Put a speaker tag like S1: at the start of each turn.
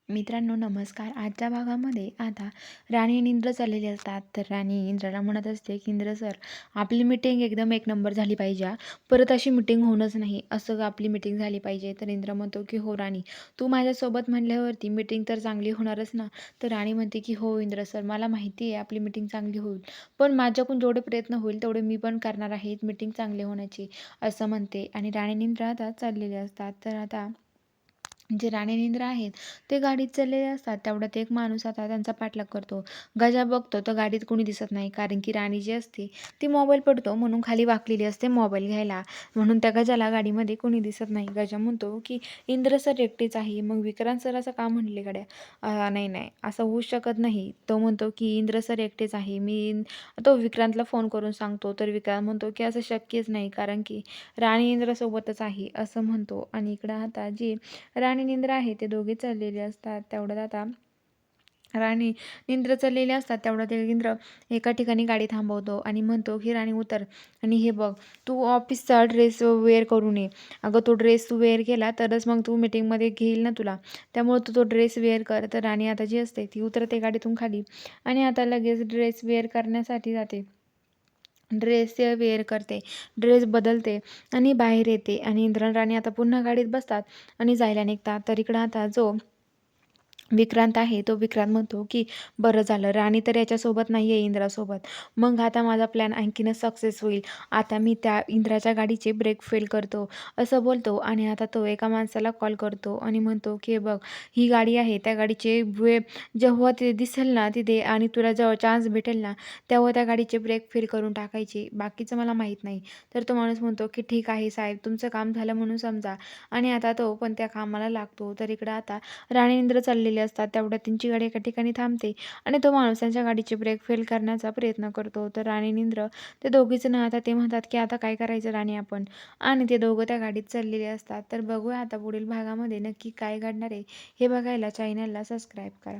S1: मित्रांनो नमस्कार. आजच्या भागामध्ये आता राणी आणि इंद्र चाललेले असतात. तर राणी इंद्राला म्हणत असते की इंद्र सर, आपली मीटिंग एकदम एक नंबर झाली पाहिजे हा. परत अशी मीटिंग होणंच नाही, असं आपली मीटिंग झाली पाहिजे. तर इंद्र म्हणतो की हो राणी, तू माझ्यासोबत म्हणल्यावरती मीटिंग तर चांगली होणारच ना. तर राणी म्हणते की हो इंद्र सर, मला माहिती आहे आपली मीटिंग चांगली होईल, पण माझ्याकडून जेवढे प्रयत्न होईल तेवढे मी पण करणार आहे मीटिंग चांगली होण्याची, असं म्हणते. आणि राणी आणि इंद्र आता चाललेले असतात. तर आता जे राणी-निंद्रा आहेत, ते गाडीत चाललेले असतात. तेवढ्यात एक माणूस आता त्यांचा पाठलाग करतो. गजा बघतो तर गाडीत कोणी दिसत नाही. कारण की राणी जी असते, ती मोबाईल पडतो म्हणून खाली वाकलेली असते मोबाईल घ्यायला. म्हणून त्या गजाला गाडीमध्ये कोणी दिसत नाही. गजा म्हणतो की इंद्र सर एकटेच आहे. मग विक्रांत सर असं का म्हणले गड्या? नाही, नाही, असं होऊच शकत नाही. तो म्हणतो की इंद्र सर एकटेच आहे. तो विक्रांतला फोन करून सांगतो. तर विक्रांत म्हणतो की असं शक्यच नाही, कारण की राणी इंद्रासोबतच आहे, असं म्हणतो. आणि इकडं आता जी राणी निंद्रा आहे ते दोघे चाललेले असतात. तेवढ्यात आता राणी निंद्र चाललेले असतात. तेवढ्यात एक इंद्र एका ठिकाणी गाडी थांबवतो आणि म्हणतो की राणी उतर आणि हे बघ, तू ऑफिसचा ड्रेस वेअर करून ये. अगं तो ड्रेस तू वेअर केला तरच मग तू मीटिंगमध्ये घेईल ना तुला, त्यामुळे तू तो ड्रेस वेअर कर. तर राणी आता जी असते ती उतरते गाडीतून खाली आणि आता लगेच ड्रेस वेअर करण्यासाठी जाते. ड्रेस वेअर करते, ड्रेस बदलते आणि बाहेर येते. आणि इंद्र आणि राणी आता पुन्हा गाडीत बसतात आणि जायला निघतात. तर इकडं आता जो विक्रांत आहे, तो विक्रांत म्हणतो की बरं झालं, राणी तर याच्यासोबत नाही आहे इंद्रासोबत. मग आता माझा प्लॅन आणखीनच सक्सेस होईल. आता मी त्या इंद्राच्या गाडीचे ब्रेक फेल करतो, असं बोलतो. आणि आता तो एका माणसाला कॉल करतो आणि म्हणतो की हे बघ, ही गाडी आहे, त्या गाडीचे जेव्हा ते दिसेल ना तिथे आणि तुला जेव्हा चान्स भेटेल ना, तेव्हा त्या गाडीचे ब्रेक फेल करून टाकायचे. बाकीचं मला माहीत नाही. तर तो माणूस म्हणतो की ठीक आहे साहेब, तुमचं काम झालं म्हणून समजा. आणि आता तो पण त्या कामाला लागतो. तर इकडं आता राणी इंद्र चाललेले असतात. तेवढ्यात त्यांची गाडी एका ठिकाणी थांबते आणि तो माणूस त्यांच्या गाडीचे ब्रेक फेल करण्याचा प्रयत्न करतो. तर राणी आणि इंद्र ते दोघीजण आता ते म्हणतात की आता काय करायचं राणी आपण, आणि ते दोघं त्या गाडीत चाललेले असतात. तर बघूया आता पुढील भागामध्ये नक्की काय घडणार आहे, हे बघायला चॅनलला सबस्क्राईब करा.